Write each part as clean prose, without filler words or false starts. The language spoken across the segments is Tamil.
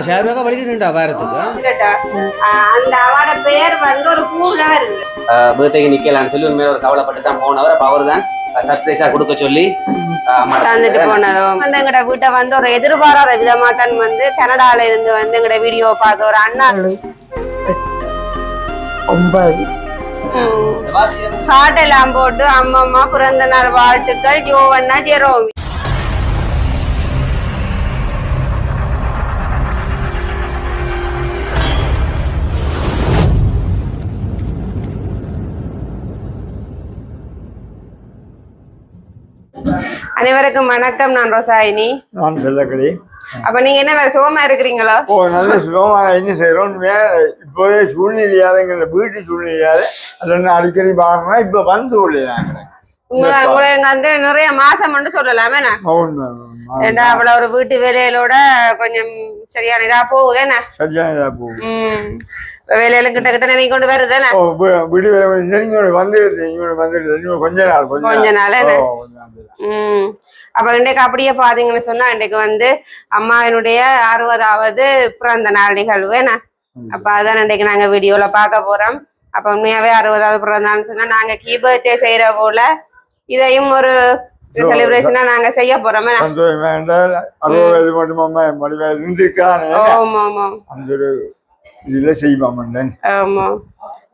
ஷேர்பேக்கா படிக்கிட்டுண்டா வாரத்துக்கு இல்லட்டா அந்த அவட பேர் வந்து ஒரு பூல வருது பர்த்டேக்கு நிக்கலாம்னு சொல்லி உண்மையில ஒரு கவலைப்பட்டு தான் போனவர். அப்ப அவர் தான் சர்ப்ரைஸா கொடுக்க சொல்லி தந்துட்டு போனதும் வந்து எங்கட வீட்டை வந்து ஒரு எதிர்பாராத விதமா தான் வந்து கனடால இருந்து வந்து எங்கட வீடியோ பார்த்த ஒரு அண்ணா 9 ஹார்ட் எல்லாம் போட்டு அம்மம்மா பிறந்த நாள் வாழ்த்துக்கள் ஜோவண்ணா ஜெரோமி. அனைவருக்கும் வணக்கம். நான் ரோசாயினி. நான் செல்லக்கடி. அப்ப நீங்க என்ன வேற சுகமா இருக்கிறீங்களா? நல்ல சுகமா என்ன செய்யறோம். இப்போதே சூழ்நிலையாத வீட்டு சூழ்நிலையாத அது அடிக்கடி பாருன்னா இப்ப வந்து உங்களை வந்து நிறைய மாசம் சொல்லலாமே. ஏண்டா அவ்வளவு ஒரு வீட்டு வேலையிலோட கொஞ்சம் சரியான இதா போகுதுன்னா சரியான இதா போகுது. வேலையில கிட்ட கிட்ட நினைக்க கொண்டு வருதுன்னா வீடு கொஞ்ச நாள். அப்ப இன்றைக்கு அப்படியே பாத்தீங்கன்னு சொன்னா இன்றைக்கு வந்து அம்மாவினுடைய 60வது பிறந்த நாள் நிகழ்வு. அப்ப அதான் இன்றைக்கு நாங்க வீடியோல பார்க்க போறோம். அப்ப உண்மையாவே 60வது பிறந்த நாள்னு சொன்னா நாங்க கீ பர்த்டே செய்யற போல இதையும் ஒரு செலிப்ரேஷனா நாங்க செய்ய போறோம். இதுல செய்வோம். ஆமா.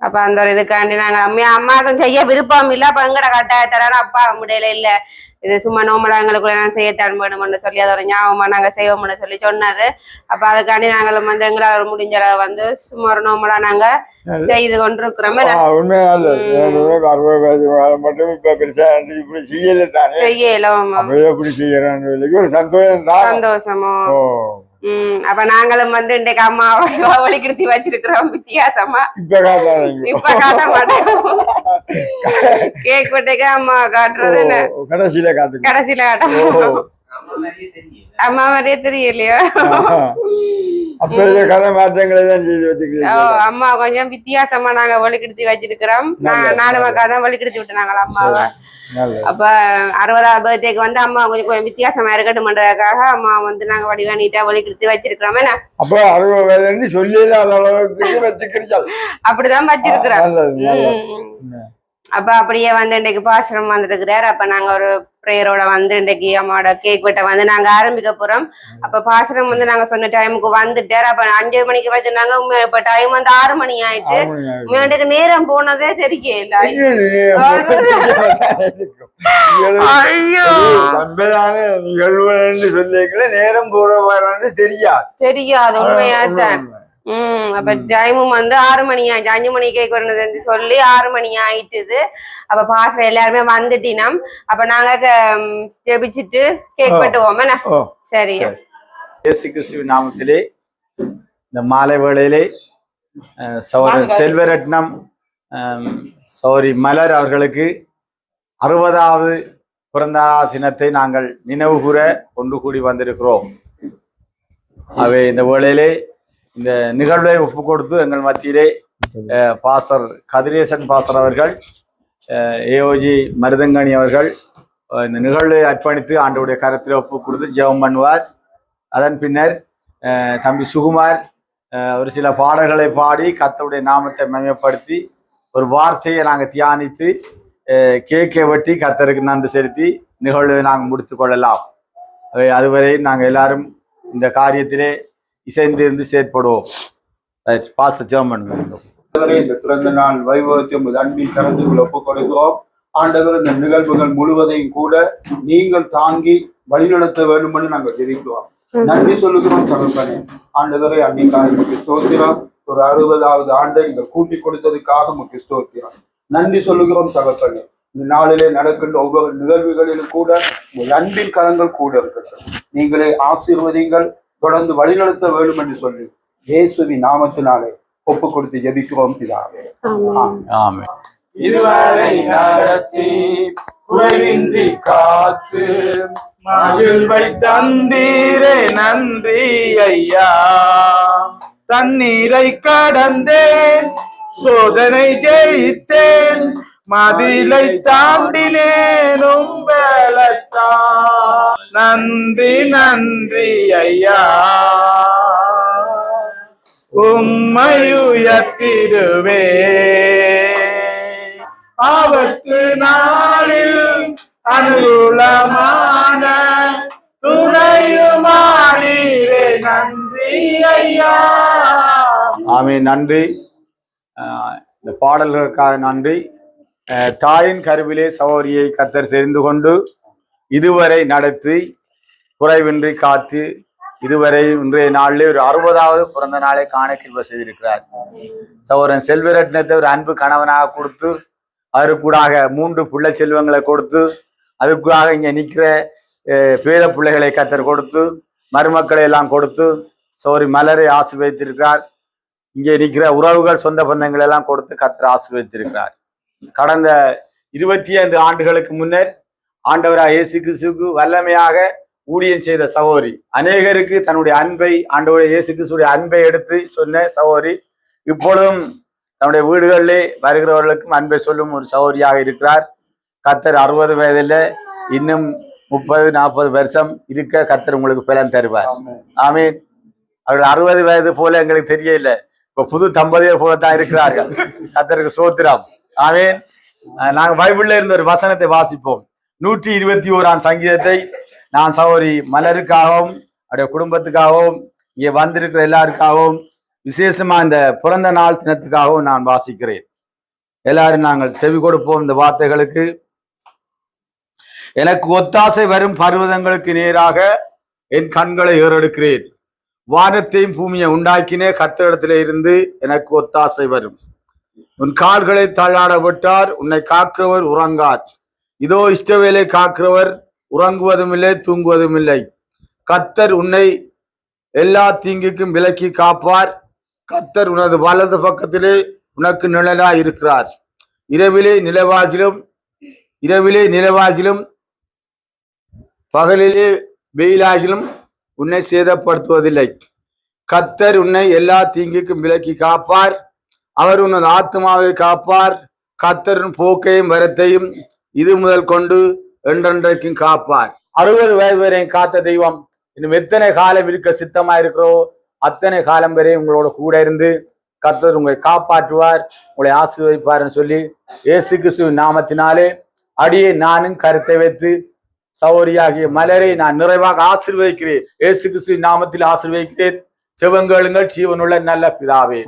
அப்ப அந்த ஒரு இதுக்காண்டி நாங்க அம்மாவுக்கும் செய்ய விருப்பம் இல்ல. அப்ப எங்கட கட்டாயத்தரான அப்பா முடியல இல்ல இது சும்மா நோம்பலா எங்களுக்குள்ள நான் செய்யத்தான் வேணும்னு சொல்லி அதை ஒரு ஞாபகமா நாங்க செய்வோம்னு சொல்லி சொன்னது. அப்ப அதுக்காண்டி நாங்களும் வந்து எங்களால் முடிஞ்ச வந்து சும்மா ஒரு நோம்பலா நாங்க செய்து கொண்டிருக்கிறோம். சந்தோஷமோ. அப்ப நாங்களும் வந்து இன்றைக்கு அம்மாவை ஒளிக்கிடுத்தி வச்சிருக்கிறோம் வித்தியாசமா. இப்ப காட்ட மாட்டேன். கேக் வெட்டைக்கு அம்மா காட்டுறது கடைசியில காட்ட அம்மா மாதிரியே தெரியலையோ. அம்மா கொஞ்சம் வித்தியாசமா நாங்க ஒளிக்கிடுத்தி வச்சிருக்கிறோம். நானும் அக்கா தான் ஒளிக்கிடுத்தி விட்டு நாங்களா அம்மாவை. அப்ப 60வது பர்த்டேக்கு வந்து அம்மா கொஞ்சம் வித்தியாசமா இருக்கட்டும்ன்றதுக்காக அம்மா வந்து நாங்க வடிவானிட்டா ஒளிக்கிடுத்தி வச்சிருக்கிறோம். அப்படிதான் வச்சிருக்கிறோம். அப்ப அப்படியே வந்து இன்றைக்கு பாசனம் வந்துட்டு இருக்கிறார். அப்ப நாங்க ஒரு பிரேயரோட வந்து இன்றைக்கு அம்மாவோட கேக் வெட்ட வந்து நாங்க ஆரம்பிக்க போறோம். அப்ப பாசனம் வந்து நாங்க சொன்ன டைமுக்கு வந்துட்டாரு. அப்ப 5 மணிக்கு வச்சிருந்தாங்க. இப்ப டைம் வந்து 6 மணி ஆயிட்டு. உண்மையாட்டுக்கு நேரம் போனதே தெரியல. நேரம் போற தெரியாது உண்மையாத்தான். அப்ப டைமும் வந்து 6 மணி ஆயிடுச்சு. 5 மணி கேக் வரணுதுன்னு சொல்லி 6 மணி ஆயிட்டுது. அப்ப பாஸ்டர் எல்லாருமே வந்துட்டினோம். அப்ப நாங்க ஜெபிச்சுட்டு கேக் வெட்டுவோம். சரி. இயேசு கிறிஸ்துவின் நாமத்திலே இந்த மாலை வேளையிலே சகோதரர் செல்வரட்னம் சௌரி மலர் அவர்களுக்கு 60வது பிறந்த தினத்தை நாங்கள் நினைவு கூற ஒன்று கூடி வந்திருக்கிறோம். அவை இந்த வேளையிலே இந்த நிகழ்வை ஒப்பு கொடுத்து எங்கள் மத்தியிலே பாசர் கதிரேசன் பாசர் அவர்கள், ஏஓஜி மருதங்கனி அவர்கள் இந்த நிகழ்வை அர்ப்பணித்து ஆண்டவருடைய கரத்தில் ஒப்பு கொடுத்து ஜெபம் பண்ணுவார். அதன் பின்னர் தம்பி சுகுமார் ஒரு சில பாடல்களை பாடி கர்த்தருடைய நாமத்தை மகிமைப்படுத்தி ஒரு வார்த்தையை நாங்கள் தியானித்து கேக்கை வெட்டி கர்த்தருக்கு நன்றி செலுத்தி நிகழ்வை நாங்கள் முடித்து கொள்ளலாம். அதுவரை நாங்கள் எல்லாரும் இந்த காரியத்திலே இசைந்து இருந்து செயற்படுவோம். இந்த பிறந்த நாள் வைபவத்தை அன்பின் கரந்துக்குள் ஒப்புக் கொடுக்கிறோம். ஆண்டவர் இந்த நிகழ்வுகள் முழுவதையும் கூட நீங்கள் தாங்கி வழிநடத்த வேண்டும் என்று நாங்கள் ஜெபிக்கிறோம். நன்றி சொல்லுகிறோம் தகப்பனே. ஆண்டவரை அன்னைக்காக முக்கிய ஸ்தோத்திரம். ஒரு 60வது ஆண்டை நீங்கள் கூட்டி கொடுத்ததுக்காக முக்கிய ஸ்தோத்திரம். நன்றி சொல்லுகிறோம் தகப்பனே. இந்த நாளிலே நடக்கின்ற ஒவ்வொரு நிகழ்வுகளிலும் கூட உங்கள் அன்பின் கரங்கள் கூட இருக்கட்டும். நீங்களே ஆசீர்வதிங்கள், தொடர்ந்து வழிநடத்த வேண்டும் என்று சொல்லி இயேசுவின் நாமத்தினாலே ஒப்பு கொடுத்து ஜெபிக்கிறோம் பிதாவே. ஆமென். இதுவரை நடத்தி குறைவின்றி காத்து மகிழ்வை தந்தீரே நன்றி ஐயா. தண்ணீரை கடந்தேன், சோதனை ஜெயித்தேன், மதிலை தாண்டினேன் உம்பலத்தான். நன்றி நன்றி ஐயா. உம்மை உயர்த்திடுவே ஆபத்து நாளில் அனுகூலமான துணையுமானீரே நன்றி ஐயா. ஆமென். நன்றி. இந்த பாடல்களுக்காக நன்றி. தாயின் கருவிலே சகோதரியை கர்த்தர் தெரிந்து கொண்டு இதுவரை நடத்தி குறைவின்றி காத்து இதுவரை இன்றைய நாளிலே ஒரு 60வது பிறந்த நாளை காண கிருபை செய்திருக்கிறார். சகோதரன் செல்வரட்னத்தை ஒரு அன்பு கணவனாக கொடுத்து அதற்கூடாக 3 பிள்ளை செல்வங்களை கொடுத்து அதுக்காக இங்க நிற்கிற பேர பிள்ளைகளை கர்த்தர் கொடுத்து மருமக்களை எல்லாம் கொடுத்து சகோதரி மலரை ஆசீர்வதித்திருக்கிறார். இங்கே நிற்கிற உறவுகள் சொந்த பந்தங்கள் எல்லாம் கொடுத்து கர்த்தர் ஆசீர்வதித்திருக்கிறார். கடந்த 25 ஆண்டுகளுக்கு முன்னர் ஆண்டவராக இயேசு கிறிஸ்துவுக்கு வல்லமையாக ஊழியம் செய்த சகோதரி, அநேகருக்கு தன்னுடைய அன்பை ஆண்டவராக இயேசு கிறிஸ்துடைய அன்பை எடுத்து சொன்ன சகோதரி, இப்பொழுதும் தன்னுடைய வீடுகளிலே வருகிறவர்களுக்கும் அன்பை சொல்லும் ஒரு சகோதரியாக இருக்கிறார். கர்த்தர் 60 வயதில் இன்னும் 30-40 வருஷம் இருக்க கர்த்தர் உங்களுக்கு பலன் தருவார். ஆமீன். அவர்கள் 60 வயது போல எங்களுக்கு தெரியல, இப்ப புது தம்பதியர் போல தான் இருக்கிறார்கள். கர்த்தருக்கு சோத்திரம். ஆமீன். நாங்கள் பைபிள்ல இருந்த ஒரு வசனத்தை வாசிப்போம். 121ஆம் சங்கீதத்தை நான் சகோதரி மலருக்காகவும் அவருடைய குடும்பத்துக்காகவும் இங்கே வந்திருக்கிற எல்லாருக்காகவும் விசேஷமா இந்த பிறந்த நாள் தினத்துக்காகவும் நான் வாசிக்கிறேன். எல்லாரும் நாங்கள் செவி கொடுப்போம் இந்த வார்த்தைகளுக்கு. எனக்கு ஒத்தாசை வரும் பர்வதங்களுக்கு நேராக என் கண்களை ஏறெடுக்கிறேன். வானத்தையும் பூமியை உண்டாக்கினே கர்த்தரிடத்திலே இருந்து எனக்கு ஒத்தாசை வரும். உன் கால்களை தள்ளாட விட்டார், உன்னை காக்கிறவர் உறங்கார். இதோ இஷ்டவேலை காக்கிறவர் உறங்குவதும் இல்லை தூங்குவதும் இல்லை. கர்த்தர் உன்னை எல்லா தீங்குக்கும் விலக்கி காப்பார். கர்த்தர் உனது வலது பக்கத்திலே உனக்கு நிழலாய் இருக்கிறார். இரவிலே நிலவாகிலும் பகலிலே வெயிலாகிலும் உன்னை சேதப்படுத்துவதில்லை. கர்த்தர் உன்னை எல்லா தீங்குக்கும் விலக்கி காப்பார். அவர் உனது ஆத்மாவை காப்பார். கர்த்தரின் போக்கையும் வரத்தையும் இது முதல் கொண்டு என்றென்றைக்கும் காப்பார். 60 வயது வரையும் காத்த தெய்வம் இன்னும் எத்தனை காலம் இருக்க சித்தமா இருக்கிறோ அத்தனை காலம் வரை உங்களோட கூட இருந்து கர்த்தர் உங்களை காப்பாற்றுவார், உங்களை ஆசீர்வதிப்பார்னு சொல்லி இயேசு கிறிஸ்துவின் நாமத்தினாலே அடியே நானும் கருத்தை வைத்து சகோதரியாகிய மலரை நான் நிறைவாக ஆசீர்வதிக்கிறேன். இயேசு கிறிஸ்துவின் நாமத்தில் ஆசீர்வதிக்கிறேன். செவங்களுங்கள் ஜீவனுள்ள நல்ல பிதாவே.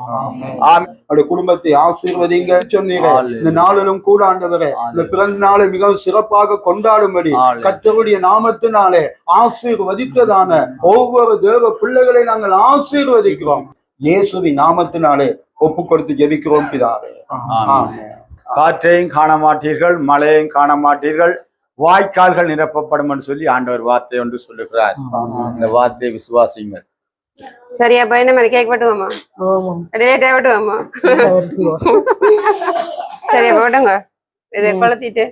அவருடைய குடும்பத்தை ஆசீர்வதிங்க சொன்னீங்க. இந்த நாளிலும் கூட ஆண்டவரே இந்த பிறந்த நாளை மிகவும் சிறப்பாக கொண்டாடும்படி கர்த்தருடைய நாமத்தினாலே ஆசீர்வதித்ததான ஒவ்வொரு தேவ பிள்ளைகளை நாங்கள் ஆசீர்வதிக்கிறோம். இயேசுவின் நாமத்தினாலே ஒப்பு கொடுத்து ஜெபிக்கிறோம் பிதாவே. காற்றையும் காண மாட்டீர்கள், மழையையும் காண மாட்டீர்கள், வாய்க்கால்கள் நிரப்பப்படும் என்று சொல்லி ஆண்டவர் வார்த்தை ஒன்று சொல்லுகிறார். இந்த வார்த்தையை விசுவாசிங்கள். சரி, அப்ப என்ன மாதிரி கேக் வெட்டுவோமா? லேட்டா வெட்டுவோமா? சரி, அப்ப வெட்டுங்க. இதை கொளுத்திட்டு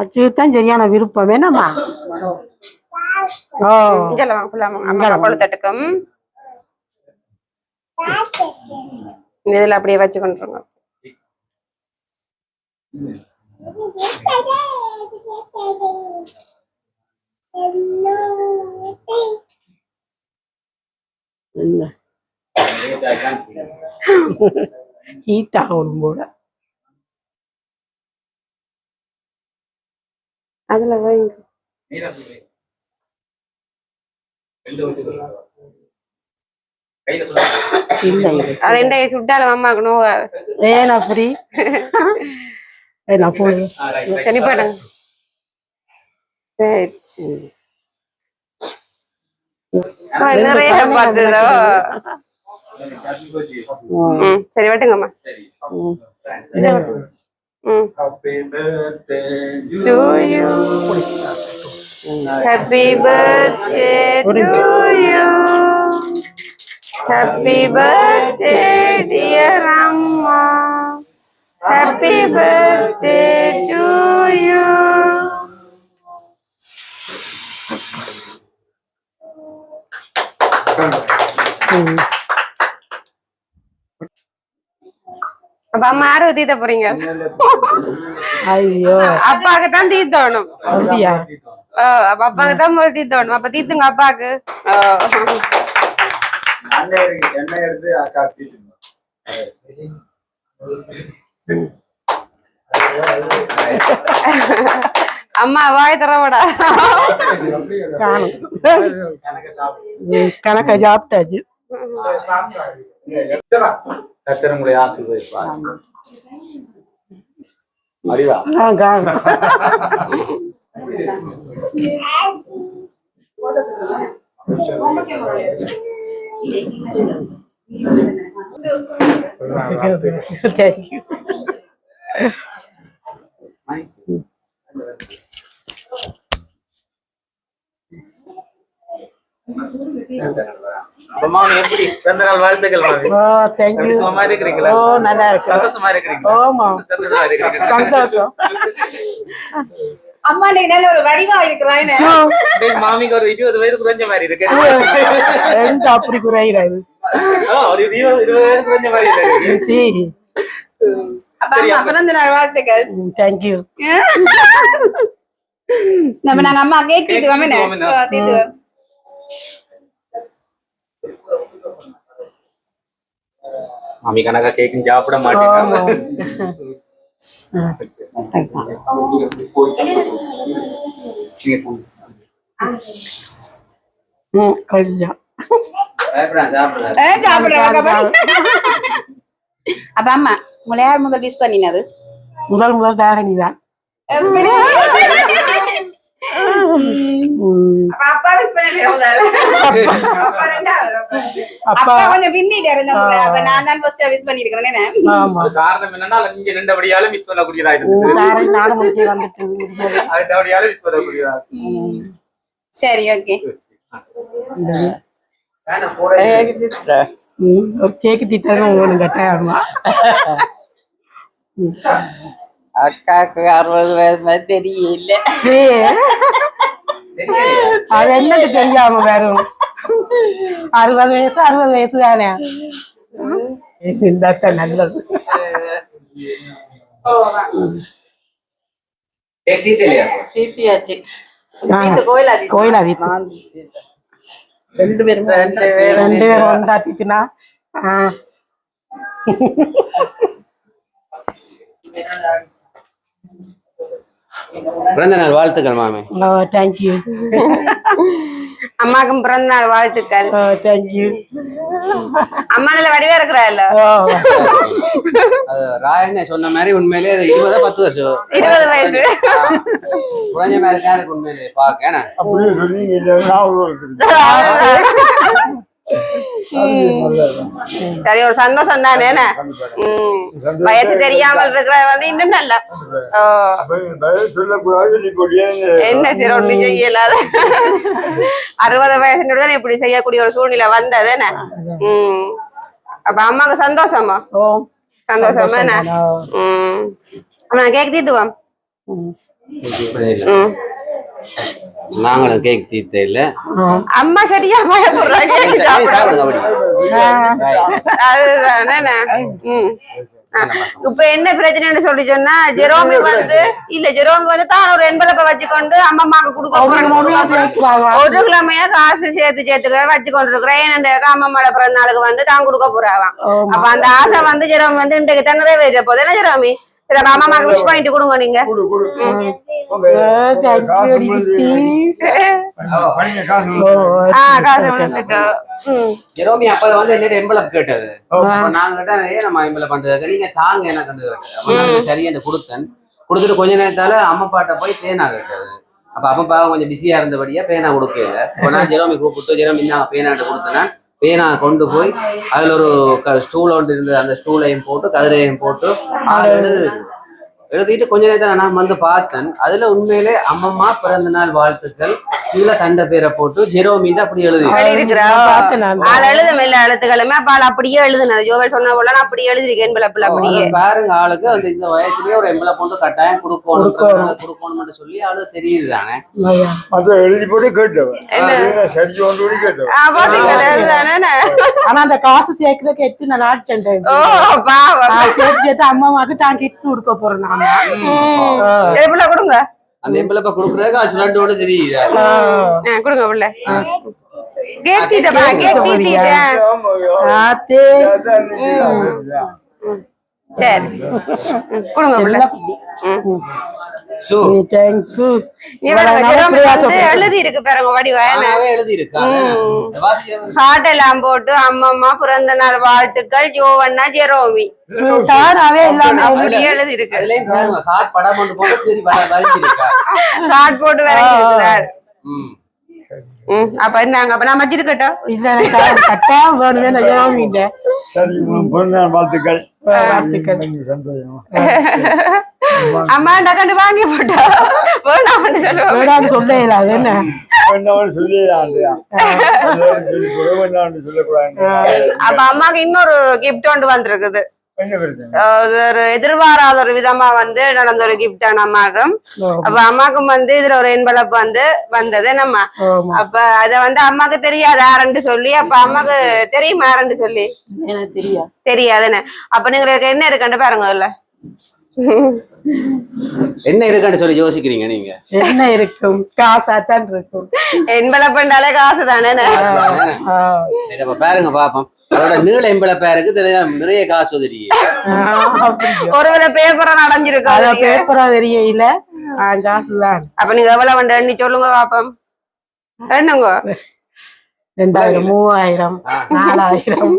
அச்சுதான் சரியான விருப்பம் என்னம்மா? அம்மா கொளுத்தட்டுக்கும் இதுல அப்படியே வச்சு கொண்டுருங்க. ஹீட் ஆகணும் போல. அதுல வைங்க. அது சுட்டாலும் அம்மாக்கு நோவா. ஏன் அப்படி? நான் போடுவேன். சரி பாடுங்க. நிறைய பார்த்ததோ. சரி வெட்டுங்கம்மா. Happy birthday to you. Happy birthday to you. Happy birthday dear Amma. Happy birthday to you. அப்ப அம்மா யாரு தீத்த போறீங்க? ஐயோ, அப்பாக்கு தான் தீத்தணும். அப்படியா? அப்ப அப்பாக்கு தான் முதல் தீத்தோணும். அப்ப தீத்துங்க அப்பாக்கு. எண்ணெய் எடுத்து அக்கா தீத்துங்க. அம்மா வாய் தரவடா. கணக்க சாப்பிட்டாச்சு. கத்தர் உங்களை ஆசீர்வதிப்பார். அறிவா தேங்க்யூ. மாமி எப்படி பிறந்த நாள் வாழ்த்துக்கள் மாமி. ஓ தேங்க்யூ. சும்மா இருக்கிறீங்களா? ஓ நல்லா இருக்கு. சந்தோஷமா இருக்கிறீங்களா? ஓமா சந்தோஷமா இருக்கிறீங்க. சந்தோஷம். அம்மா நீ நல்ல ஒரு வடிவா இருக்கிறாய். மாமிக்கு ஒரு 20 வயது குறைஞ்ச மாதிரி இருக்கு. எனக்கு அப்படி குறையிறாரு. ஒரு 20 வயது குறைஞ்ச மாதிரி இருக்கு. சரி. அப்பா பிறந்த நாள் வாழ்த்துக்கள். தேங்க்யூ. நம்ம நாங்க அம்மா கேக் தீத்துவோம். மாமி கணக்கா கேக்கும் சாப்பிட மாட்டேங்க. கொஞ்சம் அப்ப அம்மா உங்களை யார் முதல் விஷ் பண்ணினது? முதல் தாரணி தான். அப்பா விஷ் பண்ணல. அப்பா கொஞ்சம் பின்னிட்டாரு. அப்ப நான் தான் ஃபர்ஸ்ட் விஷ் பண்ணிருக்கேன். ஆமா. காரணம் என்னன்னா இங்க ரெண்டபடியால மிஸ் பண்ணக்கூடியதா இருக்கு. தாரணி நானும் முக்கிய வந்துட்டு. அதுபடியால மிஸ் பண்ணக்கூடியதா. சரி ஓகே. கேக்கு தீத்தாலும் ஒண்ணு கட்டாயமா. அக்காக்கு 60 வயசு தெரியல. அது என்னன்னு தெரியாம வரும். 60 வயசு தானே. நல்லது. தீத்தியாச்சு. கோயிலா வீட்டு 2 பேரும் ஒன்றா தீத்துனா. பிறந்த நாள் வாழ்த்துக்கள் மாமி. தேங்க்யூ. அம்மாக்கும் பிறந்த நாள் வாழ்த்துக்கள். தேங்க்யூ. அம்மா நல்ல வடிவா இருக்கிறாள். ராயண்ணே சொன்ன மாதிரி உண்மையிலே 20 வருஷம் 20 வயசு குறைஞ்ச மாதிரி தான் இருக்கு உண்மையிலே பாக்க. அப்படியே சொன்னீங்க. சரி ஒரு சந்தோஷம் தானே. வயசு தெரியாமல் இருக்கிற வந்து இன்னும் நல்ல. என்ன சரி ஒண்ணு செய்யலாத. 60 வயசுடன் இப்படி செய்யக்கூடிய ஒரு சூழ்நிலை வந்தது. அப்ப அம்மாக்கு சந்தோஷமா? சந்தோஷமா என்ன? நான் கேக் தீத்துவோம். நாங்களும் கேக் தீத்த இல்ல. அம்மா சரியா பயப்படுறாங்க. இப்ப என்ன பிரச்சனைன்னு சொல்லி சொன்னா ஜெரோமி வந்து தான் ஒரு எண்பலப்ப வச்சுக்கொண்டு அம்மாக்கு கொடுக்க 1 கிழமையா காசு சேர்த்து வச்சு கொண்டு இருக்கிறேன். ஏன்னா அம்மாவோட பிறந்த நாளுக்கு வந்து தான் கொடுக்க போறாவாம். அப்ப அந்த ஆசை வந்து ஜெரோமி வந்து இன்றைக்கு தான் நிறைவேற்ற போது. என்ன ஜெரோமி சரி அம்மாக்கு விஷ் பண்ணிட்டு கொடுங்க நீங்க. ஜெரோமி அப்ப வந்து என்ன எம்பளப் கேட்டது. நாங்க கேட்டா நம்ம எம்பளப் பண்றது நீங்க தாங்க என்ன கண்டு சரி என்று கொடுத்துட்டு கொஞ்ச நேரத்தால அம்மா பாட்ட போய் பேனா கேட்டது. அப்ப அம்மா கொஞ்சம் பிஸியா இருந்தபடியா பேனா கொடுக்கல. இப்ப நான் ஜெரோமி கூப்பிட்டு ஜெரோமி நான் பேனாட்டு கொடுத்தேன்னா பேனா கொண்டு போய் அதுல ஒரு ஸ்டூல் ஒன்று இருந்தது. அந்த ஸ்டூலையும் போட்டு கதிரையும் போட்டு எழுதிட்டு கொஞ்ச நேரத்தில் நான் வந்து பார்த்தேன். அதுல உண்மையிலே அம்மம்மா பிறந்த நாள் வாழ்த்துக்கள் கீழே கண்ட பேரை போட்டு ஜெரோமின்னு அப்படி எழுதும் எல்லா எழுத்துக்களுமே பால் அப்படியே எழுதுனது. ஜோவல் சொன்ன போல நான் அப்படியே எழுதிருக்கேன். அப்படியே பாருங்க ஆளுக்கு அந்த இந்த வயசுலயே ஒரு எம்பளை போட்டு கட்டாயம் கொடுக்கணும்னு சொல்லி ஆளு தெரியுது தானே. எழுதி போட்டு கேட்டவன். ஆனா அந்த காசு சேர்க்கறதுக்கு எத்தனை நாள் சேர்த்து அம்மாவுக்கு தான் கிட்டு கொடுக்க போறோம். கொடுங்க அந்த எம்பளப்ப கொடுக்குறதுக்கு சுழண்டோடு தெரியுது. கொடுங்க உள்ள கேக் தீட்டப்பா கேக் தீட்டிட்டேன். ஆத்தே சரி கொடுங்க உள்ள. So thanks. எழுதி இருக்கு பாருங்க வடிவான எழுதி இருக்காங்க. ஹார்ட் எல்லாம் போட்டு அம்மம்மா பிறந்த நாள் வாழ்த்துக்கள் ஜோவண்ணா ஜெரோமி தானாவே எல்லாமே எழுதி இருக்கு. அதுலயும் பாருங்க ஹார்ட் படம் ஒன்று போட்டு திருப்பி வரைஞ்சி இருக்கா. ஹார்ட் போட்டு வரைஞ்சி இருக்கிறார். அப்ப இந்தாங்க அப்ப நான் வச்சிருக்கட்டும். இல்ல கட்டாயம் வேணுமே நான் இல்ல. சரி பிறந்தநாள் வாழ்த்துக்கள். சந்தோஷம். அம்மாண்டா கண்டு வாங்கி போட்டா வேணாம்னு சொல்லுவாங்க. வேணாம்னு சொல்லல அது என்ன அப்ப அம்மாக்கு இன்னொரு கிஃப்ட் ஒன்று வந்திருக்குது. ஒரு எதிர்பாராத ஒரு விதமா வந்து நடந்த ஒரு கிஃப்ட் தான் அம்மாக்கும். அப்ப அம்மாக்கும் வந்து இதுல ஒரு என்வலப் வந்து வந்தது நம்ம. அப்ப அத வந்து அம்மாக்கு தெரியாது யாருன்னு சொல்லி. அப்ப அம்மாக்கு தெரியுமா யாருன்னு சொல்லி? தெரியாதுன்னு. அப்ப நீங்க என்ன இருக்குன்னு பாருங்க அதுல என்ன இருக்குன்னு சொல்லி யோசிக்கிறீங்க நீங்க? என்ன இருக்கும்? காசாத்தான் இருக்கும். என்வலப்ண்டாலே காசு தானே. பாருங்க பாப்போம். அதோட நீள எம்பளப்பா இருக்கு, நிறைய காசு உதவி. ஒருவேளை பேப்பரா நடஞ்சிருக்கு. பேப்பரா தெரியல, காசுதான். அப்ப நீங்க எவ்வளவு வந்து எண்ணி சொல்லுங்க பாப்போம். என்னங்க 2000 3000 4000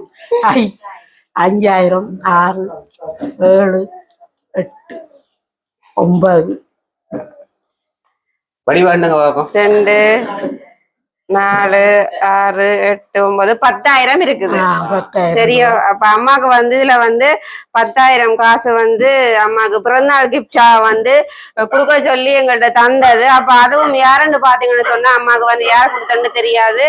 5000 6 7 8 9 வடிவாண்டுங்க பாப்போம். 2 4 6 8 9 10,000 இருக்குது. சரியா? அப்ப அம்மாக்கு வந்து இதுல வந்து 10,000 காசு வந்து அம்மாக்கு பிறந்தநாள் கிஃப்டா வந்து கொடுக்க சொல்லி எங்கள்கிட்ட தந்தது. அப்ப அதுவும் யாருன்னு பாத்தீங்கன்னு சொன்னா அம்மாக்கு வந்து யார் கொடுத்தன்னு தெரியாது.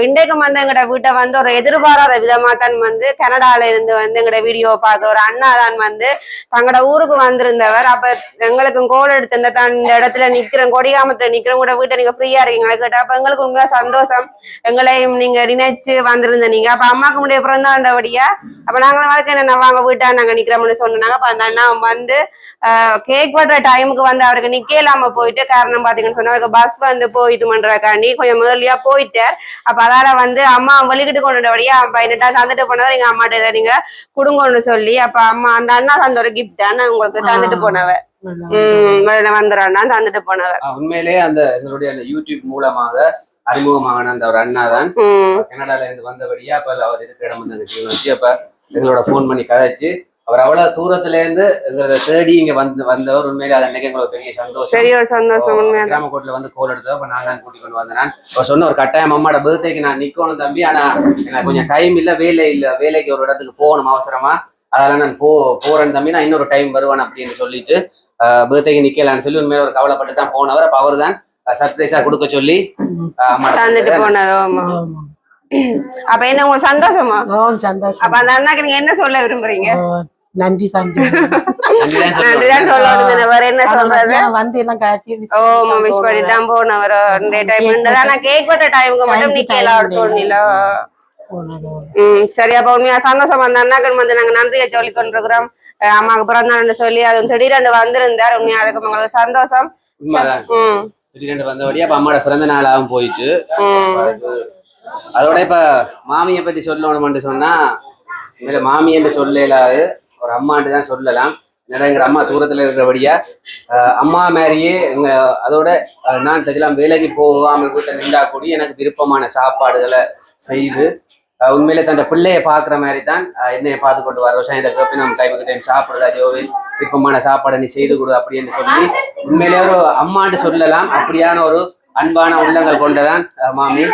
இன்றைக்கும் வந்து எங்கட வீட்டை வந்து ஒரு எதிர்பாராத விதமா தான் வந்து கனடால இருந்து வந்து எங்கட வீடியோ பார்க்க ஒரு அண்ணா தான் வந்து தங்களோட ஊருக்கு வந்திருந்தவர். அப்ப எங்களுக்கும் கோல் எடுத்து இந்த இடத்துல நிக்கிறேன், கொடிகாமத்துல நிக்கிறேன், கூட வீட்டை நீங்க ஃப்ரீயா இருக்கீங்களா கேட்டா அப்ப எங்களுக்கு உண்மையா சந்தோஷம். எங்களையும் நீங்க நினைச்சு வந்திருந்த நீங்க. அப்ப அம்மாக்கு முடிய பிறந்தாண்டபடியா அப்ப நாங்களும் வாழ்க்கை என்ன வாங்க வீட்டா நாங்க நிக்கிறோம்னு சொன்னாங்க. அப்ப அந்த அண்ணா வந்து கேக் வெட்டுற டைமுக்கு வந்து அவருக்கு நிக்க இல்லாம போயிட்டு, காரணம் பாத்தீங்கன்னு சொன்னா அவருக்கு பஸ் வந்து போயிட்டுமன்றக்காண்டி கொஞ்சம் முதலியா போயிட்டார். அப்ப அதால வந்து அம்மா வெளிக்கிட்டு கொண்டுபடியா பையன்ட்டா தந்துட்டு போனதை எங்க அம்மாட்ட இதை நீங்க குடுங்கன்னு சொல்லி அப்ப அம்மா அந்த அண்ணா தந்த ஒரு கிஃப்ட் தான் உங்களுக்கு தந்துட்டு போனவ. வந்துடுறான்னா தந்துட்டு போனவ. உண்மையிலேயே அந்த எங்களுடைய அந்த யூடியூப் மூலமாக அறிமுகமான அந்த ஒரு அண்ணா தான் கனடால இருந்து வந்தபடியா. அப்ப அவர் இருக்கிற இடம் வந்து வச்சு அப்ப எங்களோட போன் பண்ணி கதைச்சு அவர் அவ்வளவு தூரத்துல இருந்து எங்களை தேடி இங்க வந்தவர். உண்மையிலே அது அன்னைக்கு எங்களுக்கு பெரிய சந்தோஷம். பெரிய ஒரு சந்தோஷம். கிராமக்கோட்டில வந்து கோல் எடுத்தோம். அப்ப நான் தான் கூட்டிக் கொண்டு வந்தேன். அவர் சொன்ன ஒரு கட்டாயம் அம்மாவோட பர்த்டேக்கு நான் நிக்கணும் தம்பி, ஆனா எனக்கு கொஞ்சம் டைம் இல்ல, வேலைக்கு ஒரு இடத்துக்கு போகணும் அவசரமா, அதனால நான் போறேன் தம்பி, நான் இன்னொரு டைம் வருவேன் அப்படின்னு சொல்லிட்டு பர்த்டேக்கு நிக்கலான்னு சொல்லி உண்மையில ஒரு கவலைப்பட்டு தான் போனவர். அப்ப அவர் தான் சர்ப்ரைஸா கொடுக்க சொல்லி தந்துட்டு போனது. அப்ப என்ன உங்களுக்கு சந்தோஷமா? சந்தோஷம். அப்ப அந்த அண்ணாக்கு நீங்க என்ன சொல்ல விரும்புறீங்க? நன்றி நன்றிதான் சொல்லணும். வேற என்ன சொல்றது? வந்து எல்லாம் காய்ச்சி விஷ் பண்ணிட்டு தான் போனவர். கேக் வெட்ட டைமுக்கு மட்டும் நிக்கலாம் சொல்லல. சரி. அப்ப உண்மையா சந்தோஷம். அந்த அண்ணாக்கு வந்து நாங்க நன்றியை சொல்லி கொண்டிருக்கிறோம். அம்மாவுக்கு பிறந்தாள்னு சொல்லி அது திடீரென்று வந்திருந்தார். உண்மையா அதுக்கு உங்களுக்கு சந்தோஷம். திடீரென்று வந்தபடியா அப்ப அம்மாவோட பிறந்த நாளாகவும் போயிட்டு அதோட இப்ப மாமியை பற்றி சொல்லணும்னு சொன்னா உண்மையில மாமி என்று சொல்லலாது, ஒரு அம்மான்ட்டு தான் சொல்லலாம். எங்க அம்மா தூரத்துல இருக்கிறபடியா அம்மா மாதிரியே அதோட நான் தெரியலாம் வேலைக்கு போகாமல் வீட்டை நின்றா கூடி எனக்கு விருப்பமான சாப்பாடுகளை செய்து உண்மையிலே தன் பிள்ளைய பாக்குற மாதிரி தான் என்னைய பார்த்து கொண்டு வர வருஷம் இந்த கப்பி நம்ம டைமுக்கு டைம் சாப்பிடுறதா ஜோவில் விருப்பமான சாப்பாடை நீ செய்து கொடு அப்படின்னு சொல்லி உண்மையிலே ஒரு அம்மான்ட்டு சொல்லலாம். அப்படியான ஒரு அன்பான உள்ளங்கள் கொண்டதான் மாமி.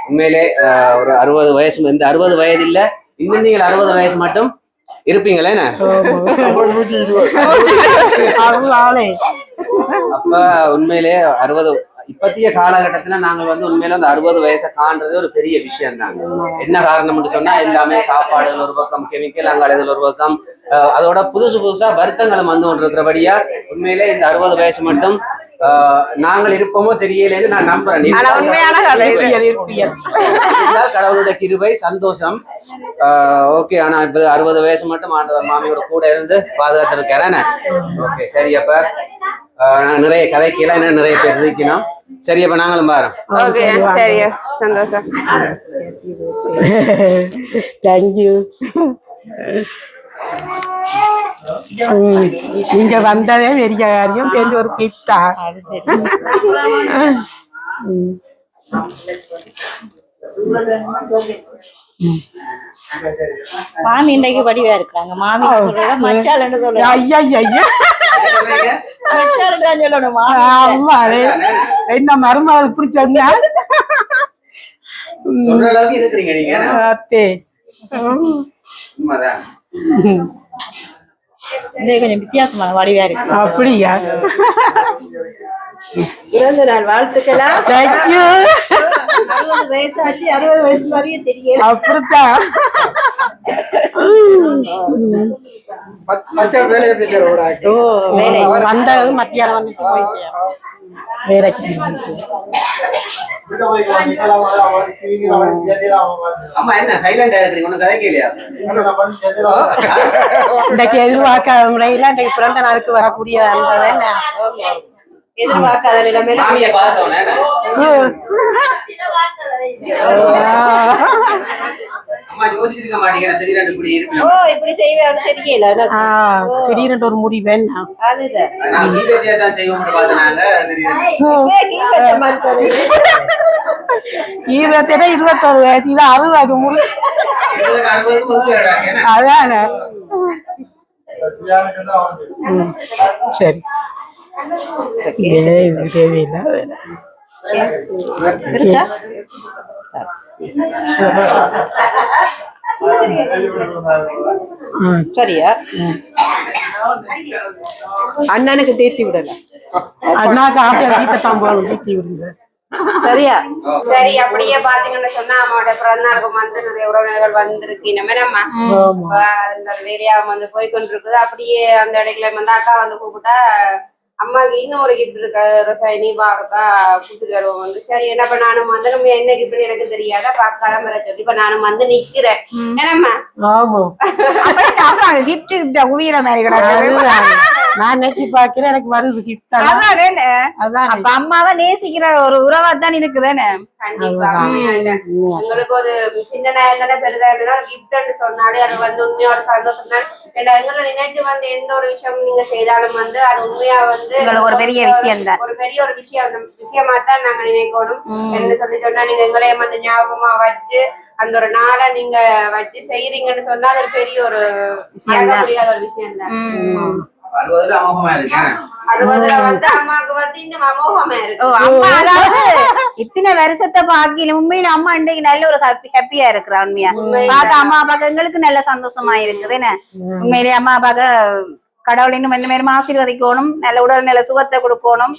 உண்மையிலே ஒரு 60 வயசு, இந்த 60 வயது இல்ல, இன்னும் நீங்கள் 60 வயசு மட்டும் இருப்பீங்களே. அப்ப உண்மையிலே 60 இப்பத்திய காலகட்டத்துல நாங்கள் வந்து உண்மையில அந்த 60 வயசை காண்றது ஒரு பெரிய விஷயம் தாங்க. என்ன காரணம்னு சொன்னா எல்லாமே சாப்பாடுகள் ஒரு பக்கம், கெமிக்கல் அங்காளர்கள் ஒரு பக்கம், அதோட புதுசா வருத்தங்களும் வந்து கொண்டு இருக்கிறபடியா உண்மையிலே இந்த 60 வயசு மட்டும் நாங்கள் இருப்போமோ தெரியலன்னு நான் நம்புறேன். கடவுளுடைய கிருபை சந்தோஷம். ஓகே. ஆனா இப்ப 60 வயசு மட்டும் ஆண்டவர் மாமியோட கூட இருந்து பாதுகாத்திருக்கிறேன். ஓகே சரி. அப்ப நாங்க நிறைய கதைக்கெல்லாம் என்ன நிறைய பேர் இருக்கணும். சரி, அப்ப நாங்களும் பாரோம். ஓகே, சரியா, சந்தோஷம். தேங்க்யூ. நீங்க வந்ததே பெரிய காரியம். பெரிய ஒரு கிஃப்டா. மாமி இன்றைக்கு வடிவா இருக்கிறாங்க. மாமி சொல்றா மச்சாலன்னு சொல்றா. ஐயா ஐயா மச்சாலன்னு சொல்லணும். அம்மா என்ன மருமகள் இப்படி சொன்னா சொல்ற அளவுக்கு இருக்கிறீங்க நீங்க. அத்தே உண்மைதான். கொஞ்சம் வித்தியாசமான வடிவா இருக்கு. அப்படியா? பிறந்த நாள் வாழ்த்துக்கலாம். தேங்க்யூ. 60 வயசாச்சு, 60 வயசு மாதிரியே தெரியல. அப்படித்தான். வந்தது மத்தியானம் வந்துட்டு போயிட்டேன் வேலைக்கு. அம்மா என்ன சைலண்டா இருக்கிறீங்க? ஒன்னும் கதை கேளியா? இன்றைக்கு எதிர்பார்க்காத முறையில இன்றைக்கு பிறந்த நாளுக்கு வரக்கூடிய அந்த வேலை எதிர்பார்க்காத நிலைமையில மாமியை பார்த்தோன்னே அம்மா யோசிச்சிருக்க மாட்டீங்க. திடீர்னு இப்படி இருக்கு. இப்படி செய்வேன்னு தெரியல. திடீர்னு ஒரு முடி வேணாம். அதுதான் நான் கீழே தான் செய்வோம்னு பார்த்தனாங்க. ஈவத்திட 21 வயசு, இது 60 முடி. அதான சரி. இது தேவையில்லை வேலை. சரியா? அண்ணனுக்கு தேத்தி விடல. அண்ணாக்கு ஆசை வீட்டைத்தான் போகணும், தேத்தி விடுங்க. சரியா? சரி, அப்படியே பாத்தீங்கன்னு சொன்னா அம்மாவோட பிறந்த நாளுக்கு வந்து நிறைய உறவினர்கள் வந்திருக்கு. நம்ம அந்த ஒரு வேலையா வந்து போய்கொண்டிருக்குது. அப்படியே அந்த இடையில வந்து அக்கா வந்து கூப்பிட்டா அம்மாக்கு இன்னும் ஒரு கிஃப்ட் இருக்கா, ரசாயனி பாருக்கா கொடுத்துட்டு வருவோம் வந்து. சரி, என்னப்ப நானும் வந்து நம்ம என்ன கிஃப்ட்னு எனக்கு தெரியாத பார்க்காதான் வர சொல்லி இப்ப நானும் வந்து நிக்கிறேன். என்னம்மா? ஆமா, கிஃப்ட் உயிர மாதிரி கிடக்குது. நான் நெச்சி பாக்கிறேன், எனக்கு வருது கிஃப்ட். அதான் அப்ப அம்மாவை நேசிக்கிற ஒரு உறவா தான் இருக்குதானே. கண்டிப்பா. எங்களுக்கு ஒரு சின்ன நேரம் பெருதா இருந்தா கிஃப்ட்னு சொன்னாலே அது வந்து உண்மையா ஒரு சந்தோஷம் தான். எங்களை நினைச்சு வந்து எந்த ஒரு விஷயம் நீங்க செய்தாலும் வந்து அது உண்மையா வந்து ஒரு பெரிய விஷயம் தான். ஒரு பெரிய ஒரு விஷயமா தான் நாங்க நினைக்கணும். என்ன சொல்லி சொன்னா நீங்க எங்களையும் வந்து ஞாபகமா வச்சு அந்த ஒரு நாளை நீங்க வச்சு செய்யறீங்கன்னு சொன்னா அது ஒரு பெரிய ஒரு முடியாத ஒரு விஷயம் தான். 60 அமோகமா இருக்கேன். 60 வந்து அம்மாவுக்கு வந்து இன்னும் அமோகமா இருக்கு. அம்மா அதாவது இத்தனை வருஷத்தை பாக்கல உண்மையில அம்மா இன்னைக்கு நல்ல ஒரு ஹாப்பியா இருக்கிறா. உண்மையா பாக்க அம்மா பாக்க எங்களுக்கு நல்ல சந்தோஷமா இருக்குது. என்ன உண்மையிலேயே அம்மா பாக்க கடவுள் இன்னும் என்ன மேலும் ஆசீர்வதிக்கணும், நல்ல உடல் நல்ல சுகத்தை கொடுக்கணும்.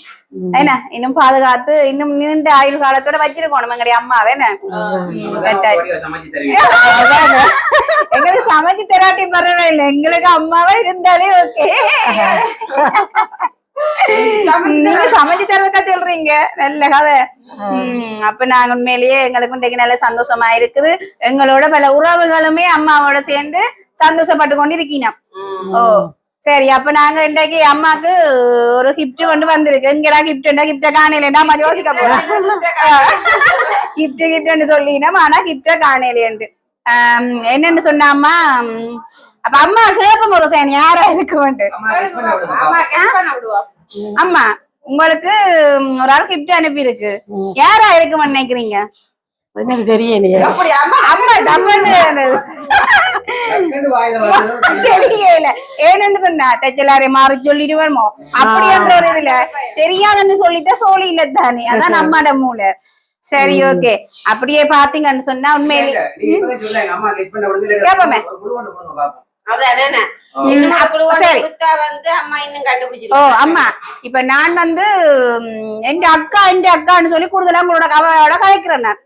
என்ன இன்னும் பாதுகாத்து இன்னும் நீண்ட ஆயுள் காலத்தோட வச்சிருக்கணும் எங்களுடைய அம்மாவே. என்ன எங்களுக்கு சமைச்சு தராட்டி பரவாயில்லை, எங்களுக்கு அம்மாவே இருந்தாலே ஓகே. நீங்க சமைச்சு தரதுக்கா சொல்றீங்க, நல்ல கதை. அப்ப நாங்க உண்மையிலேயே எங்களுக்கு இன்றைக்கு நல்ல சந்தோஷமா இருக்குது. எங்களோட பல உறவுகளுமே அம்மாவோட சேர்ந்து சந்தோஷப்பட்டு கொண்டு இருக்கீங்க. ஓ சரி, அப்ப நாங்க இன்றைக்கு அம்மாக்கு ஒரு கிஃப்ட் கொண்டு வந்திருக்கு. எங்கடா கிஃப்ட் காணலைன்னா அம்மா யோசிக்க போறோம். கிஃப்ட்னு சொல்லினோம், ஆனா கிஃப்ட காணலையண்டு. என்னன்னு சொன்னா அம்மா, அப்ப அம்மா கேப்ப ஒரு சேனி யாரா இருக்கு வந்து. அம்மா உங்களுக்கு ஒரு ஆள் கிஃப்ட் அனுப்பி இருக்கு, யாரா இருக்குன்னு நினைக்கிறீங்க? எனக்கு தெரியலையே. அம்மா டம்மன்னு தெரியல. ஏன்னு சொன்னா தச்சலாரே மாறி சொல்லிடுவோமோ அப்படின்ற ஒரு இதுல தெரியாதுன்னு சொல்லிட்டா சோழி இல்ல தானே. அதான் நம்மட மூளை. சரி, ஓகே. அப்படியே பாத்தீங்கன்னு சொன்னா உண்மையிலே கேப்பமே. ஓ அம்மா, இப்ப நான் வந்து என் அக்கான்னு சொல்லி கூடுதலா உங்களோட அவளோட கதைக்கிறேன். நான்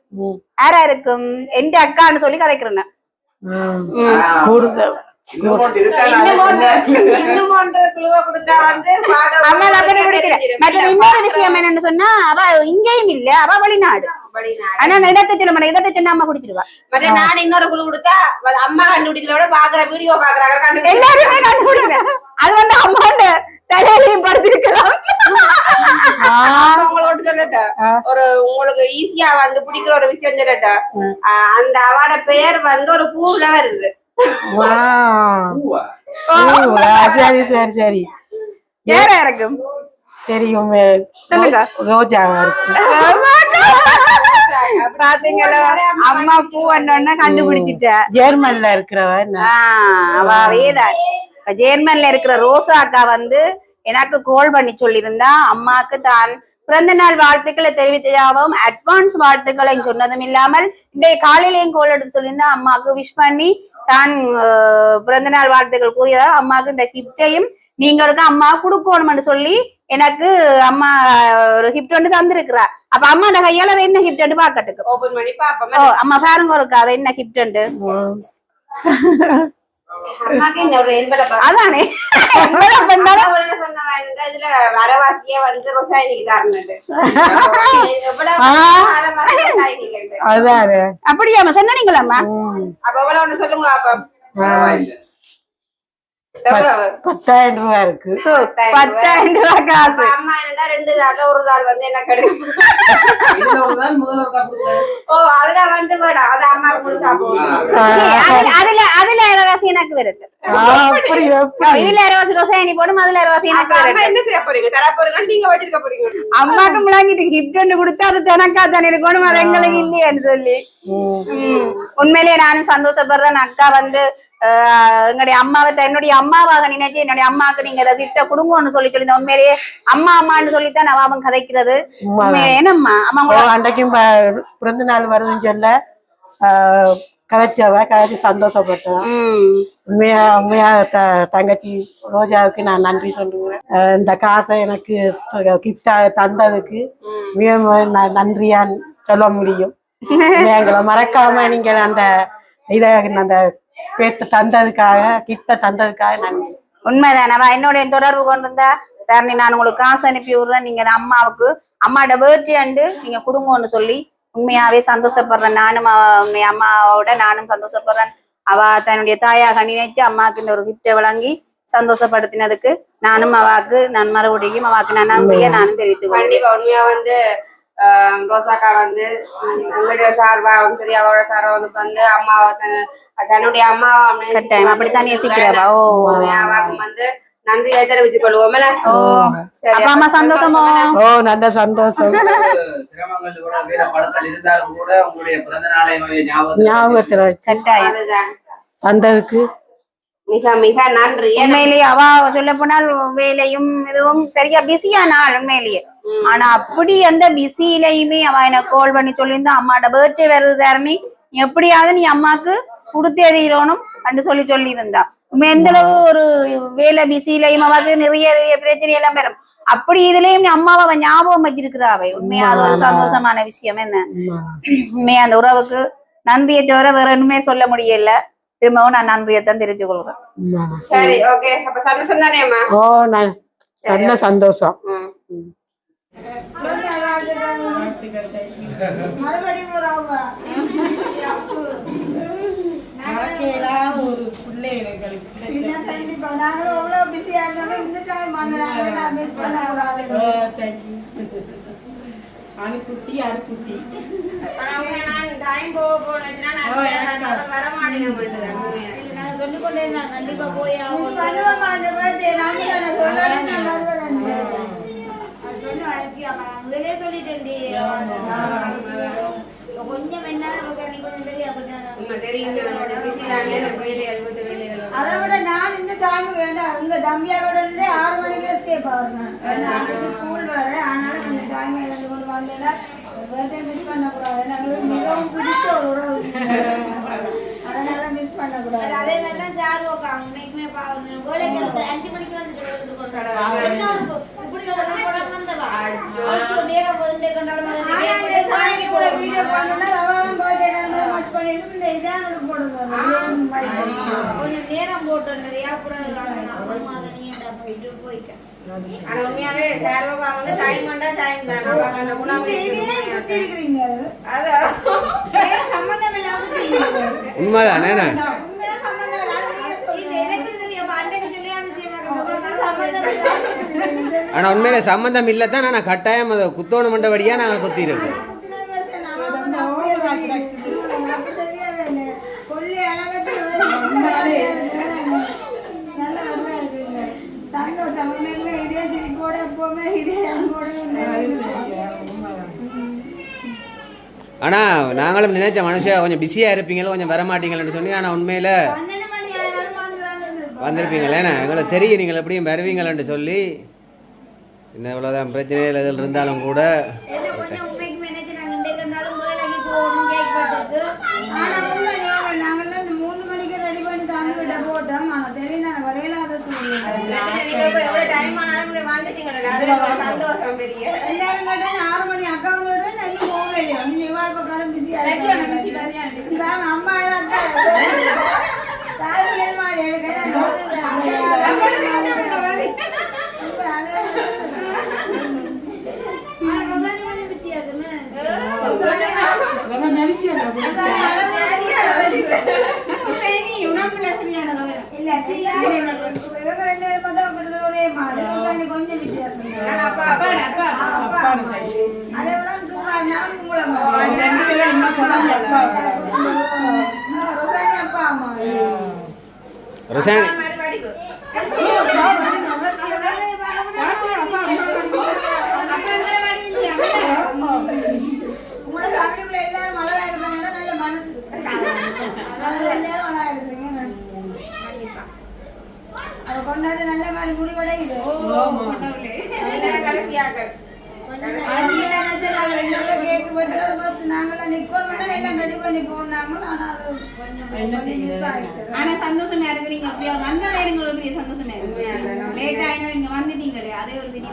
யாரா இருக்கும் என் அக்கான்னு சொல்லி கதைக்கிறேன். இன்னொரு விஷயம் என்னன்னு சொன்னா அவ இங்கேயும் இல்ல, அவ வெளிநாடு. ஆனா இடத்தை சொல்ல இடத்தை சொன்னா அம்மா குடிச்சிருவா. நான் இன்னொரு குழு கொடுத்தா அம்மா கண்டுபிடிக்கிறத விட பாக்குற வீடியோ பாக்குறாங்க எல்லாருமே கண்டுபிடிக்கிறேன். அது வந்து அம்மாண்ட தலையிலையும் படுத்திருக்கலாம். சொல்லட்டா ஒரு உங்களுக்கு ஈஸியா வந்து பிடிக்கிற ஒரு விஷயம் சொல்லட்டா அந்த அவார்ட பெயர் வந்து ஒரு பூவுல வருது சரி சரி சரி யாரா இருக்கும் தெரியும் சொல்லுங்க ரோஜாவா இருக்கு பாத்தீங்களா அம்மா பூ வந்தோன்னு கண்டுபிடிச்சிட்ட ஜெர்மன்ல இருக்கிறவ அவ வேதான் ஜெர்மன்ல இருக்கிற ரோசா அக்கா வந்து எனக்கு கால் பண்ணி சொல்லியிருந்தா அம்மாக்கு தான் பிறந்த நாள் வாழ்த்துக்களை தெரிவித்ததாகவும் அட்வான்ஸ் வாழ்த்துக்களை சொன்னதும் இல்லாமல் இன்றைய காலையிலையும் கோல் எடுத்து சொல்லியிருந்தா அம்மாவுக்கு விஷ் பண்ணி தான் பிறந்த நாள் வாழ்த்துக்கள் கூறியதால் அம்மாவுக்கு இந்த கிஃப்டையும் நீங்க இருக்க அம்மா கொடுக்கணும்னு சொல்லி எனக்கு அம்மா ஒரு கிஃப்ட் வந்து தந்திருக்கிறா அப்ப அம்மாட கையால அதை என்ன கிஃப்ட் பாக்கட்டுக்கு ஓபன் பண்ணி பாப்போம் அம்மா பாருங்க இருக்கா அதை என்ன கிஃப்ட் அம்மாக்கு இன்னொரு என்வலப் அதானே என்வலப் பண்ணாலும் சொன்னவ இதுல வரவாசியே வந்து ரொசாயினிக்கு தரணுது அதானே அப்படியா சொன்னீங்களாம்மா அப்ப எவ்வளவு ஒண்ணு சொல்லுங்க அப்ப 10,000 ரூபாய் இருக்கு 10,000 ரூபாய் காசு அம்மா என்னடா 2 நாள்ல ஒரு நாள் வந்து என்ன கிடைக்கும் இதுல ஒரு நாள் முதல்ல ஒரு காசு கொடுத்தாரு. ஓ அதுல வந்து வேணும் அது அம்மா குடிச்சா போகும் அதுல இரவாசி எனக்கு வருது இதுல இரவாசி ரோசாயணி போடும் அதுல இரவாசி எனக்கு வருது என்ன செய்ய போறீங்க தர போறீங்க நீங்க வச்சிருக்க போறீங்க அம்மாக்கு முழங்கிட்டு கிஃப்ட் ஒன்று கொடுத்தா அது தனக்கா தானே இருக்கணும் அது எங்களுக்கு இல்லையேன்னு சொல்லி உண்மையிலேயே நானும் சந்தோஷப்படுறேன் அக்கா வந்து எங்களுடைய அம்மாவை என்னுடைய அம்மாவாக நினைச்சு என்னுடைய அம்மாவுக்கு நீங்க அதை கிஃப்ட கொடுங்கன்னு சொல்லி சொல்லியிருந்தேன் உண்மையிலேயே அம்மா அம்மான்னு சொல்லித்தான் நவாபம் கதைக்கிறது என்னம்மா அம்மா அன்றைக்கும் பிறந்த நாள் வருதுன்னு சொல்ல கதைச்சி சந்தோஷப்பட்டேன் உண்மையா தங்கச்சி ரோஜாவுக்கு நான் நன்றி சொல்லுவேன் இந்த காசை எனக்கு கிஃப்டா தந்ததுக்கு மிக நன்றியா சொல்ல முடியும் எங்களை மறக்காம நீங்க அந்த இதை அந்த பேச தந்ததுக்காக கிட்ட தந்ததுக்காக நன்றி உண்மைதானவா என்னுடைய தொடர்பு கொண்டு இருந்தா தரணி நான் உங்களுக்கு காசு அனுப்பி விடுறேன் நீங்க அம்மாவுக்கு அம்மாவோட பர்த்டே அண்டு நீங்க கொடுங்கன்னு சொல்லி உண்மையாவே சந்தோஷப்படுறேன் நானும் உண்மைய அம்மாவோட நானும் சந்தோஷப்படுறேன் அவ தன்னுடைய தாயாக நினைச்சு அம்மாவுக்கு இந்த ஒரு கிஃப்டை வழங்கி சந்தோஷப்படுத்தினதுக்கு நானும் அவாக்கு நான் மறுபடியும் அவாக்கு நான் நன்றியை நானும் தெரிவித்துக்கொள்கிறேன் கண்டிப்பா உண்மையா வந்து ரோசாக்கா வந்து உங்களுடைய சார்பாகவும் சரி அவரோட சார்பாக வந்து அம்மாவை தன்னுடைய அம்மாவை கட்டாயம் அப்படித்தான் யோசிக்கிறவா அவாக்கும் வந்து நன்றியை தெரிவித்துக் கொள்வோம் அம்மா சந்தோஷமோ நல்ல சந்தோஷம் சிரமங்கள் கூட வேலை பழங்கள் இருந்தாலும் கூட உங்களுடைய பிறந்த நாளை ஞாபகத்துல கட்டாயம் தந்ததுக்கு மிக மிக நன்றி உண்மையிலேயே அவ சொல்ல போனால் வேலையும் இதுவும் சரியா பிஸியான ஆள் உண்மையிலேயே ஆனா அப்படி அந்த பிஸியிலையுமே அவ எனக்கு கால் பண்ணி சொல்லியிருந்தா அம்மாட பர்த்டே வருது தரணி எப்படியாவது நீ அம்மாக்கு கொடுத்தே தீரணும் அப்படின்னு சொல்லி இருந்தா எந்த அளவு ஒரு வேலை பிஸியிலையும் அவாக்கு நிறைய பிரச்சனை எல்லாம் பெறும் அப்படி இதுலயும் அம்மாவை அவன் ஞாபகம் வச்சிருக்கிறா அவை உண்மையா அது ஒரு சந்தோஷமான விஷயம் என்ன உண்மையா அந்த உறவுக்கு நன்றியை தவிர வேற ஒண்ணுமே சொல்ல முடியல திரும்பவும் நான் நன்றியத்தான் தெரிஞ்சு கொள்றேன் சரி ஓகே அப்ப சந்தோஷம் தானேம்மா நல்ல சந்தோஷம் ஒரு பிள்ளை கண்டிப்பா நாங்களும் எவ்வளவு பிஸியா இருந்தாலும் இந்த டைம் மிஸ் பண்ண கூடாது அணுக்குட்டி சொல்லிக்கொண்டே கண்டிப்பா போய் முதலே சொல்லிட்டேன் கொஞ்சம் என்ன கொஞ்சம் அதை விட நான் இந்த டைம் வேண்டாம் உங்க தம்பியாரோட 6 மணிக்கே எஸ்கேப் ஆகுறேன் ஸ்கூல் வர ஆனாலும் கொஞ்சம் டைம் இழந்து கொண்டு வந்தேன்னா பர்த்டே மிஸ் பண்ணக்கூடாது எங்களுக்கு மிகவும் பிடிச்ச ஒரு உறவு அதனால மிஸ் பண்ணக்கூடாது அதே மாதிரி தான் சார் உண்மைக்குமே வேலைக்கு 5 மணிக்கு வந்து நேரம் போதுட்டே கொண்டாடும் கூட வீடியோ பார்த்தா ரவாதான் பர்த்டே வாட்ச் பண்ணிட்டு இந்த இதான் போடுது கொஞ்சம் நேரம் போட்டு நிறையா போய்க்க ஆனா உண்மையாவே சேர்வா வந்து டைம் அண்டா டைம் தான் அவங்க அந்த குணாமே இருக்கிறீங்க அத சம்பந்தம் இல்லாம உண்மைதானே சம்பந்தம் எனக்கு தெரியும் அன்னைக்கு சொல்லி அந்த சம்பந்தம் ஆனா உண்மையில சம்பந்தம் இல்லதான் நான் கட்டாயம் அதை குத்தோணம் மண்டபடியா நாங்கள் குத்தி இருக்கோம். சந்தோஷம் இதே சிரிப்போட எப்பவுமே இதே அன்போட ஆனா நாங்களும் நினைச்ச மனுஷன் கொஞ்சம் பிஸியா இருப்பீங்களோ கொஞ்சம் வரமாட்டீங்களன்னு சொல்லி. ஆனா உண்மையில 12 மணி ஆனாலும் வந்திருப்பீங்களே, எங்களுக்கு தெரியும் நீங்கள் எப்படியும் வருவீங்களன்னு சொல்லி. இன்னும் இவ்வளோதான் பிரச்சனைகள் இதில் இருந்தாலும் கூட கொஞ்சம் வித்தியாசம் அதை விட அப்பா அம்மா ரொசானி உங்களோட ஃபேமிலிக்குள்ள எல்லாரும் மழை இருக்காங்கன்னா நல்ல மனசு எல்லாரும் மழை இருக்கிறீங்க. அதை கொண்டாடி நல்ல மாதிரி முடிவடையுது. கடைசியாக கேக்கு போட்டு நாங்களாம் நிக்கோம் எல்லாம் ரெடி பண்ணி போனாங்க. ஆனா அது ஆனா சந்தோஷமா இருக்கிறீங்க. அப்படியே வந்த நேரங்கள் ஒரு பெரிய சந்தோஷமா இருக்கு. லேட் ஆயினா நீங்க வந்துட்டீங்களே, அதே ஒரு பெரிய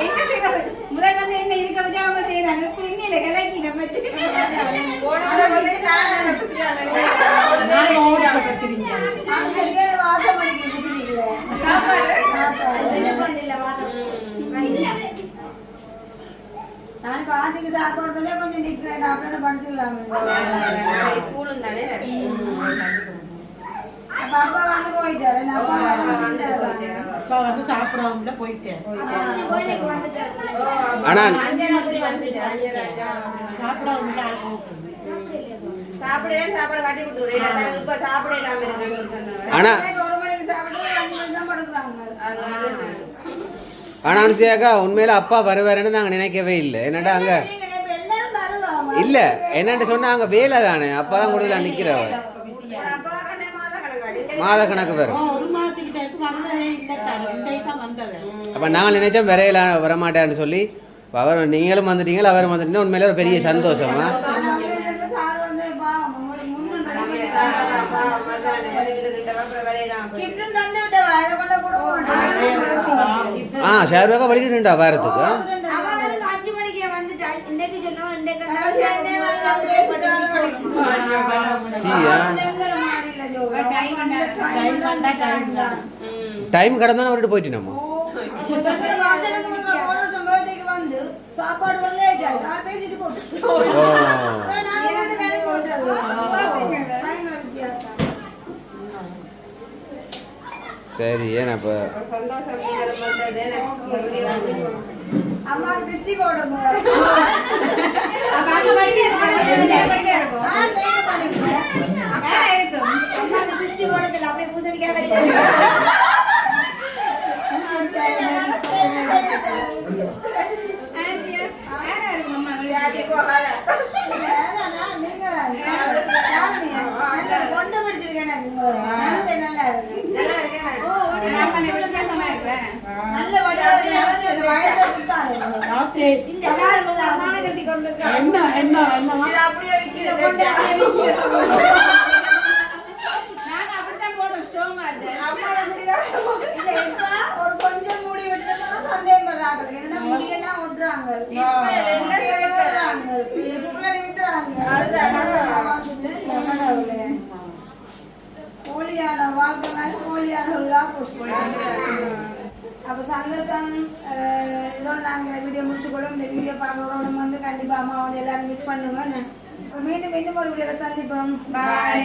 என்ன செய்யறது. முதல் வந்து என்ன இருக்க வச்சு அவங்க செய்யறாங்க. இப்ப இன்னும் கிளக்கி நம்ம நான் பாத்துக்கு சாப்பிடுறதுல கொஞ்சம் நிக்கிறேன். அப்படின்னு படுத்துக்கலாம். அப்பா வந்து போயிட்டாரு. அப்பா வந்து சாப்பிடாமல போயிட்டேன். ஆனா சாப்பாடு காட்டி கொடுத்து இப்ப சாப்பிடலாம். ஆனா ஆனா அனுசியாக்கா உண்மையில அப்பா வருவாருன்னு நாங்க நினைக்கவே இல்லை. என்னடா அங்க இல்ல என்னட்டு சொன்னா அங்க வேலை தானே, அப்பதான் கூடுதலா நிக்கிறவர். மாத கணக்கு வரும். அப்ப நாங்கள் நினைச்சோம் விரையில வரமாட்டான்னு சொல்லி. அவர் நீங்களும் வந்துட்டீங்களா, அவரும் வந்துட்டீங்கன்னா உண்மையில ஒரு பெரிய சந்தோஷமா. ஷேர்வாக்கா படிக்கிட்டுண்டா வாரத்துக்கு. டைம் கடந்தாலும் அவர்கிட்ட போயிட்டு நம்ம சாப்பாடு பேசிட்டு போட்டு சரி. ஏன்னா இப்ப அம்மாவுக்கு திருஷ்டி போடும். அம்மாவுக்கு திருஷ்டி போடல அப்படியே பூசணிக்காய் கொண்டு பிடிச்சிருக்கேன். நல்லா இருக்கு. ஒரு கொஞ்சம் மூடி விட்டுனா சந்தேகம் பண்றாங்க. என்ன முடியெல்லாம் ஒட்டுறாங்க. போலியான வாழ்க்கை மாதிரி போலியான அப்ப சந்தோஷம். இதோட நாங்கள் வீடியோ முடிச்சுக்கொள்ளும். இந்த வீடியோ பார்க்கறோம் வந்து கண்டிப்பா அம்மா வந்து எல்லாரும் மிஸ் பண்ணுங்க. மீண்டும் ஒரு வீடியோல சந்திப்போம். பாய்.